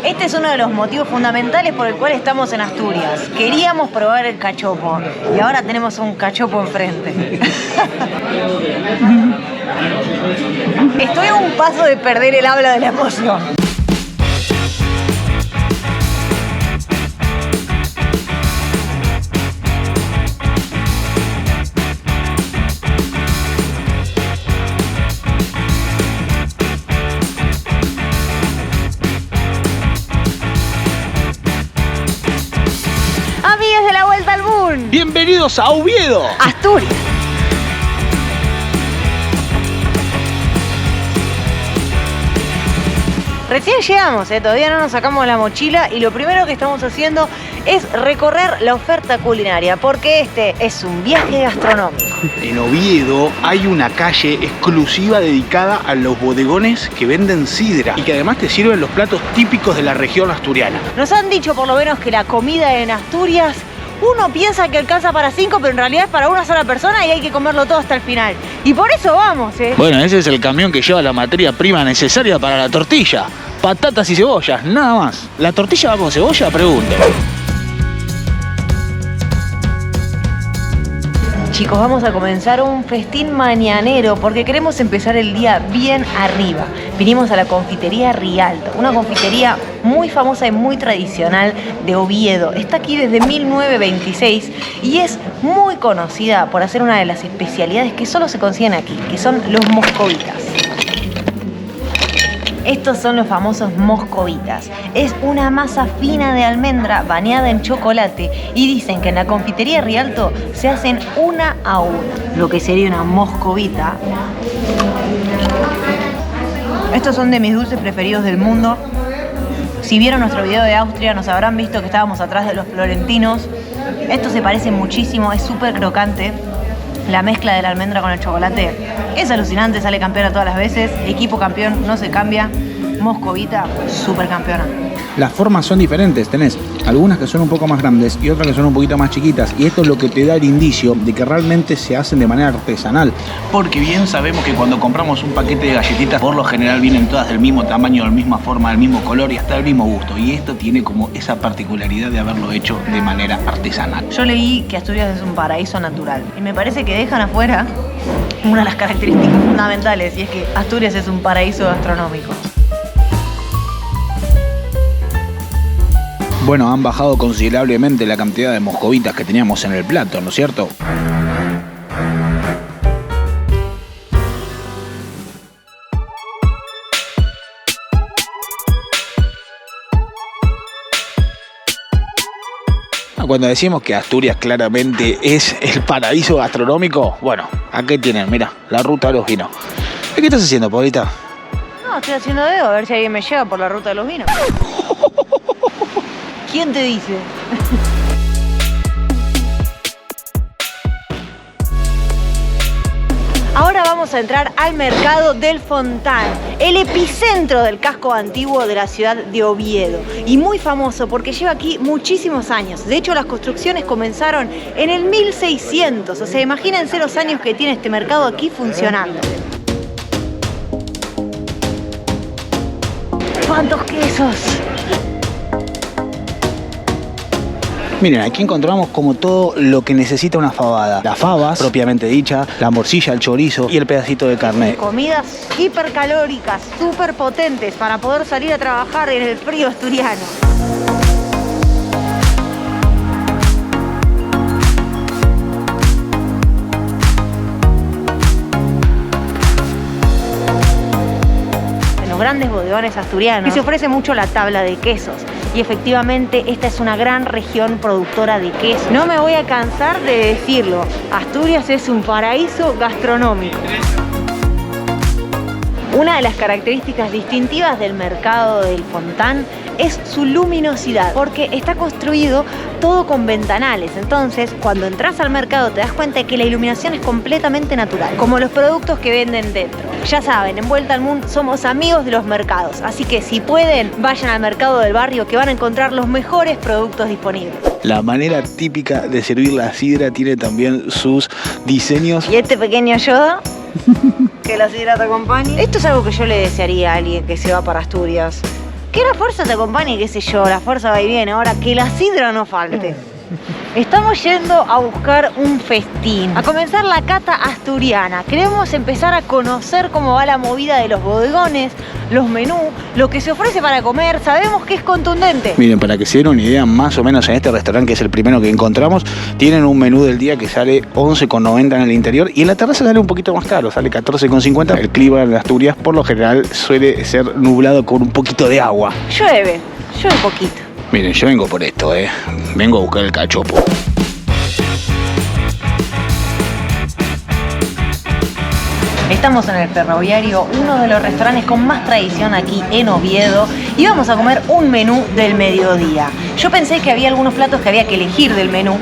Este es uno de los motivos fundamentales por el cual estamos en Asturias. Queríamos probar el cachopo y ahora tenemos un cachopo enfrente. Estoy a un paso de perder el habla de la emoción. Amigas de la Vuelta al Mundo. Bienvenidos a Oviedo, Asturias. Recién llegamos, todavía no nos sacamos la mochila y lo primero que estamos haciendo es recorrer la oferta culinaria porque este es un viaje gastronómico. En Oviedo hay una calle exclusiva dedicada a los bodegones que venden sidra y que además te sirven los platos típicos de la región asturiana. Nos han dicho por lo menos que la comida en Asturias, uno piensa que alcanza para 5, pero en realidad es para una sola persona y hay que comerlo todo hasta el final. Y por eso vamos, Bueno, ese es el camión que lleva la materia prima necesaria para la tortilla. Patatas y cebollas, nada más. ¿La tortilla va con cebolla? Pregunto. Chicos, vamos a comenzar un festín mañanero porque queremos empezar el día bien arriba. Vinimos a la confitería Rialto, una confitería muy famosa y muy tradicional de Oviedo. Está aquí desde 1926 y es muy conocida por hacer una de las especialidades que solo se consiguen aquí, que son los moscovitas. Estos son los famosos moscovitas. Es una masa fina de almendra bañada en chocolate y dicen que en la confitería Rialto se hacen una a una. Lo que sería una moscovita. Estos son de mis dulces preferidos del mundo. Si vieron nuestro video de Austria nos habrán visto que estábamos atrás de los florentinos. Esto se parece muchísimo, es súper crocante. La mezcla de la almendra con el chocolate es alucinante, sale campeona todas las veces. Equipo campeón, no se cambia. Moscovita, súper campeona. Las formas son diferentes, tenés algunas que son un poco más grandes y otras que son un poquito más chiquitas. Y esto es lo que te da el indicio de que realmente se hacen de manera artesanal. Porque bien sabemos que cuando compramos un paquete de galletitas, por lo general vienen todas del mismo tamaño, de la misma forma, del mismo color y hasta del mismo gusto. Y esto tiene como esa particularidad de haberlo hecho de manera artesanal. Yo leí que Asturias es un paraíso natural y me parece que dejan afuera una de las características fundamentales y es que Asturias es un paraíso gastronómico. Bueno, han bajado considerablemente la cantidad de moscovitas que teníamos en el plato, ¿no es cierto? Cuando decimos que Asturias claramente es el paraíso gastronómico, bueno, aquí tienen, mira, la ruta de los vinos. ¿Qué estás haciendo, Paulita? No, estoy haciendo dedo a ver si alguien me lleva por la ruta de los vinos. ¿Quién te dice? Ahora vamos a entrar al mercado del Fontán, el epicentro del casco antiguo de la ciudad de Oviedo. Y muy famoso porque lleva aquí muchísimos años. De hecho, las construcciones comenzaron en el 1600. O sea, imagínense los años que tiene este mercado aquí funcionando. ¿Cuántos quesos? Miren, aquí encontramos como todo lo que necesita una fabada. Las fabas, propiamente dicha, la morcilla, el chorizo y el pedacito de carne. Comidas hipercalóricas, súper potentes para poder salir a trabajar en el frío asturiano. Grandes bodegones asturianos y se ofrece mucho la tabla de quesos y efectivamente esta es una gran región productora de queso. No me voy a cansar de decirlo, Asturias es un paraíso gastronómico. Una de las características distintivas del mercado del Fontán es su luminosidad, porque está construido todo con ventanales. Entonces, cuando entras al mercado te das cuenta de que la iluminación es completamente natural, como los productos que venden dentro. Ya saben, en Vuelta al Mundo somos amigos de los mercados, así que si pueden, vayan al mercado del barrio que van a encontrar los mejores productos disponibles. La manera típica de servir la sidra tiene también sus diseños. ¿Y este pequeño Yoda? Que la sidra te acompañe. Esto es algo que yo le desearía a alguien que se va para Asturias. Que la fuerza te acompañe, qué sé yo, la fuerza va y viene. Ahora, que la sidra no falte. Estamos yendo a buscar un festín, a comenzar la cata asturiana. Queremos empezar a conocer cómo va la movida de los bodegones, los menús, lo que se ofrece para comer. Sabemos que es contundente. Miren, para que se den una idea, más o menos en este restaurante, que es el primero que encontramos, tienen un menú del día que sale 11,90 en el interior y en la terraza sale un poquito más caro, sale 14,50. El clima en Asturias por lo general suele ser nublado con un poquito de agua. Llueve poquito. Miren, yo vengo por esto, vengo a buscar el cachopo. Estamos en el Ferroviario, uno de los restaurantes con más tradición aquí en Oviedo, y vamos a comer un menú del mediodía. Yo pensé que había algunos platos que había que elegir del menú,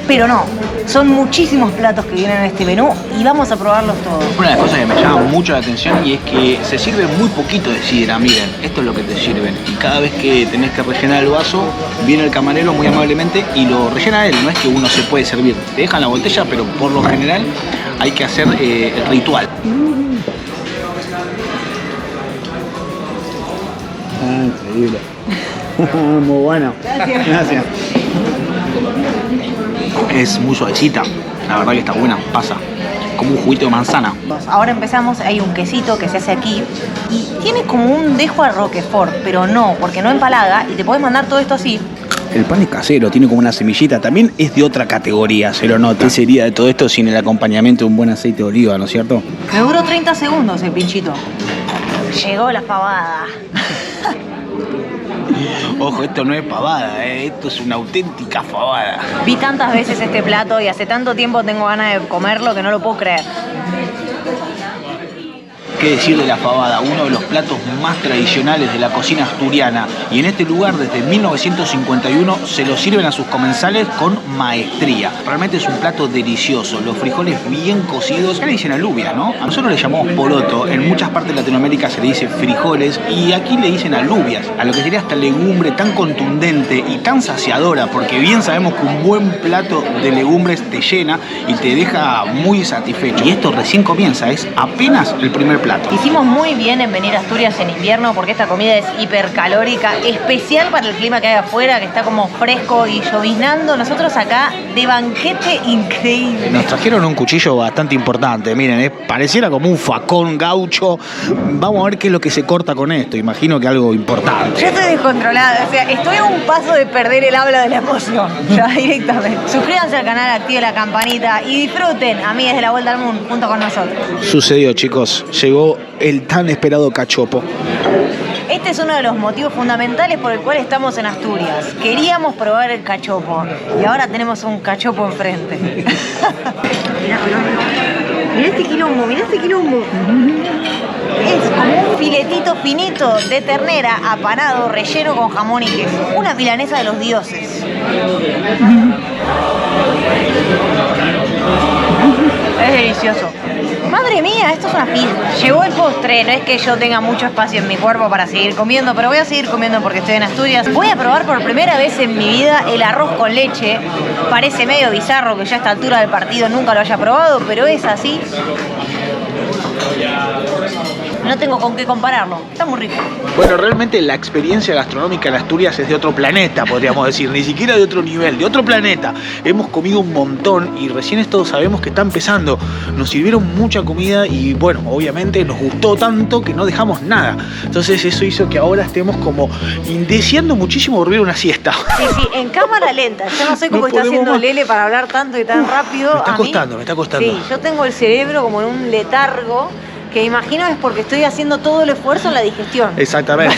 pero no, son muchísimos platos que vienen en este menú y vamos a probarlos todos. Una de las cosas que me llama mucho la atención y es que se sirve muy poquito de sidra. Miren, esto es lo que te sirven. Y cada vez que tenés que rellenar el vaso, viene el camarero muy amablemente y lo rellena él. No es que uno se puede servir. Te dejan la botella, pero por lo general hay que hacer el ritual. Increíble. Muy bueno. Gracias. Es muy suavecita, la verdad que está buena, pasa como un juguito de manzana. Ahora empezamos, hay un quesito que se hace aquí y tiene como un dejo a Roquefort, pero no, porque no empalaga y te podés mandar todo esto así. El pan es casero, tiene como una semillita, también es de otra categoría, se lo nota. ¿Qué sería de todo esto sin el acompañamiento de un buen aceite de oliva, no es cierto? Me duró 30 segundos el pinchito. Llegó la pavada. Ojo, esto no es pavada, esto es una auténtica fabada. Vi tantas veces este plato y hace tanto tiempo tengo ganas de comerlo que no lo puedo creer. ¿Qué decir de la fabada? Uno de los platos más tradicionales de la cocina asturiana. Y en este lugar, desde 1951, se lo sirven a sus comensales con maestría. Realmente es un plato delicioso. Los frijoles bien cocidos. Acá le dicen alubias, ¿no? A nosotros le llamamos poroto. En muchas partes de Latinoamérica se le dice frijoles. Y aquí le dicen alubias. A lo que sería esta legumbre tan contundente y tan saciadora. Porque bien sabemos que un buen plato de legumbres te llena y te deja muy satisfecho. Y esto recién comienza. Es apenas el primer plato. Hicimos muy bien en venir a Asturias en invierno porque esta comida es hipercalórica, especial para el clima que hay afuera, que está como fresco y lloviznando. Nosotros acá de banquete increíble. Nos trajeron un cuchillo bastante importante, miren, pareciera como un facón gaucho. Vamos a ver qué es lo que se corta con esto, imagino que algo importante. Yo estoy descontrolada, o sea, estoy a un paso de perder el habla de la emoción, ya directamente. Suscríbanse al canal, activen la campanita y disfruten, amigas de la Vuelta al Mundo, junto con nosotros. Sucedió, chicos, llegó el tan esperado cachopo. Este es uno de los motivos fundamentales por el cual estamos en Asturias. Queríamos probar el cachopo y ahora tenemos un cachopo enfrente. Mirá este quilombo, mirá este quilombo. Es como un filetito finito de ternera apanado, relleno con jamón y queso. Una milanesa de los dioses. Es delicioso. Madre mía, esto es una pizza. Llegó el postre, no es que yo tenga mucho espacio en mi cuerpo para seguir comiendo, pero voy a seguir comiendo porque estoy en Asturias. Voy a probar por primera vez en mi vida el arroz con leche. Parece medio bizarro que ya a esta altura del partido nunca lo haya probado, pero es así. No tengo con qué compararlo, está muy rico. Bueno, realmente la experiencia gastronómica en Asturias es de otro planeta, podríamos decir, ni siquiera de otro nivel, de otro planeta. Hemos comido un montón y recién esto sabemos que está empezando. Nos sirvieron mucha comida y bueno, obviamente nos gustó tanto que no dejamos nada. Entonces eso hizo que ahora estemos como deseando muchísimo dormir una siesta. Sí, en cámara lenta. Yo no sé cómo está haciendo Lele para hablar tanto y tan rápido. Me está costando. Sí, yo tengo el cerebro como en un letargo. Que imagino es porque estoy haciendo todo el esfuerzo en la digestión. Exactamente.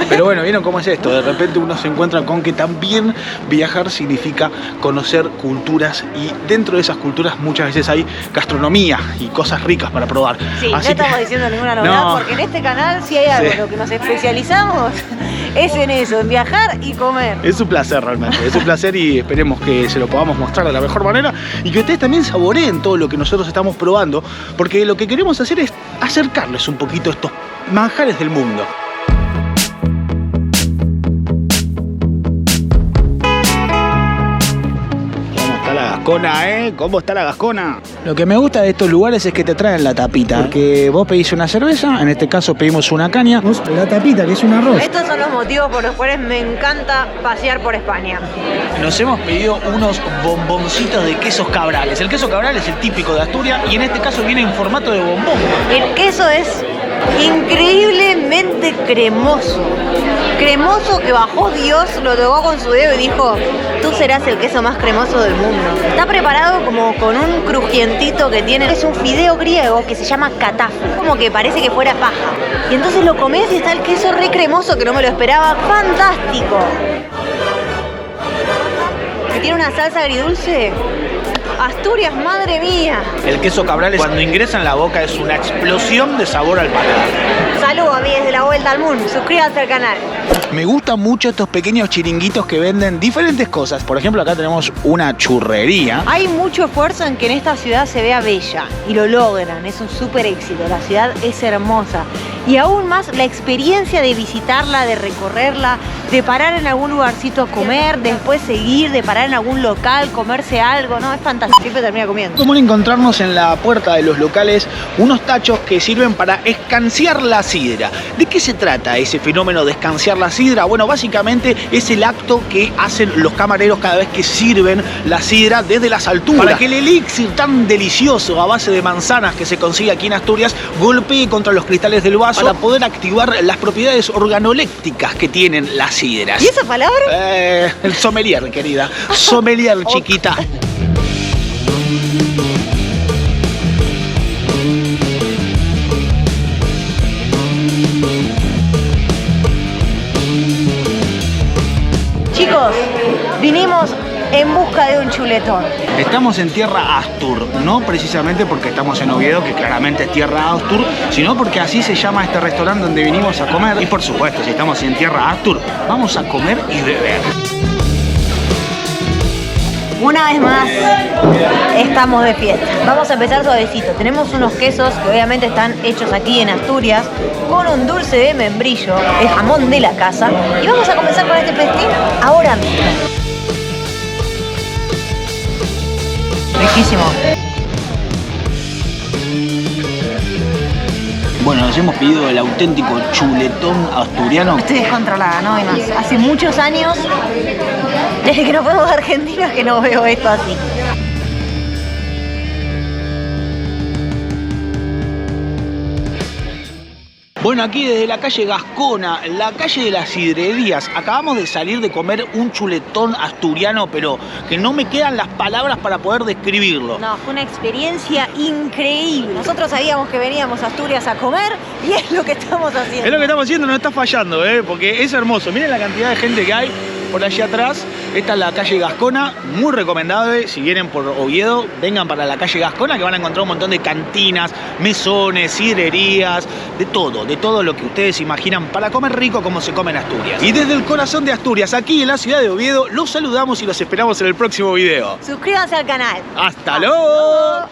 Pero bueno, ¿vieron cómo es esto? De repente uno se encuentra con que también viajar significa conocer culturas y dentro de esas culturas muchas veces hay gastronomía y cosas ricas para probar. Sí, así no estamos diciendo ninguna novedad porque en este canal si hay algo en lo que nos especializamos es en eso, en viajar y comer. Es un placer realmente, es un placer y esperemos que se lo podamos mostrar de la mejor manera y que ustedes también saboreen todo lo que nosotros estamos probando porque lo que queremos hacer es acercarles un poquito a estos manjares del mundo. ¿Cómo está la Gascona, ¿eh? ¿Cómo está la Gascona? Lo que me gusta de estos lugares es que te traen la tapita. Porque vos pedís una cerveza, en este caso pedimos una caña. La tapita, que es un arroz. Estos son los motivos por los cuales me encanta pasear por España. Nos hemos pedido unos bomboncitos de quesos cabrales. El queso cabral es el típico de Asturias y en este caso viene en formato de bombón. El queso es increíblemente cremoso. Cremoso que bajó Dios, lo tocó con su dedo y dijo: tú serás el queso más cremoso del mundo. Está preparado como con un crujientito que tiene. Es un fideo griego que se llama katafu, como que parece que fuera paja. Y entonces lo comés y está el queso re cremoso que no me lo esperaba. ¡Fantástico! Que tiene una salsa agridulce. Asturias, madre mía. El queso cabral cuando ingresa en la boca es una explosión de sabor al paladar. Saludos amigos de La Vuelta al Mundo. Suscríbanse al canal. Me gustan mucho estos pequeños chiringuitos que venden diferentes cosas. Por ejemplo, acá tenemos una churrería. Hay mucho esfuerzo en que en esta ciudad se vea bella y lo logran, es un súper éxito, la ciudad es hermosa. Y aún más la experiencia de visitarla, de recorrerla, de parar en algún lugarcito a comer, después seguir, de parar en algún local, comerse algo, ¿no? Es fantástico, siempre termina comiendo. Es común encontrarnos en la puerta de los locales unos tachos que sirven para escanciar la sidra. ¿De qué se trata ese fenómeno de escanciar la sidra? Bueno, básicamente es el acto que hacen los camareros cada vez que sirven la sidra desde las alturas. Para que el elixir tan delicioso a base de manzanas que se consigue aquí en Asturias golpee contra los cristales del vaso para poder activar las propiedades organolépticas que tienen las sidras. ¿Y esa palabra? El sommelier, querida. Sommelier, chiquita. Chicos, vinimos en busca de un chuletón. Estamos en tierra Astur, no precisamente porque estamos en Oviedo, que claramente es tierra Astur, sino porque así se llama este restaurante donde vinimos a comer. Y por supuesto, si estamos en tierra Astur, vamos a comer y beber. Una vez más, estamos de fiesta. Vamos a empezar suavecito. Tenemos unos quesos que obviamente están hechos aquí en Asturias, con un dulce de membrillo, el jamón de la casa. Y vamos a comenzar con este festín ahora mismo. Riquísimo. Bueno, nos hemos pedido el auténtico chuletón asturiano. Estoy descontrolada, no hay más. Hace muchos años, desde que nos fuimos de Argentina, que no veo esto así. Bueno, aquí desde la calle Gascona, la calle de las sidrerías, acabamos de salir de comer un chuletón asturiano, pero que no me quedan las palabras para poder describirlo. No, fue una experiencia increíble. Nosotros sabíamos que veníamos a Asturias a comer y es lo que estamos haciendo. Es lo que estamos haciendo, no está fallando, porque es hermoso. Miren la cantidad de gente que hay por allí atrás. Esta es la calle Gascona, muy recomendable. Si vienen por Oviedo, vengan para la calle Gascona, que van a encontrar un montón de cantinas, mesones, sidrerías, de todo lo que ustedes imaginan para comer rico como se come en Asturias. Y desde el corazón de Asturias, aquí en la ciudad de Oviedo, los saludamos y los esperamos en el próximo video. Suscríbanse al canal. ¡Hasta luego!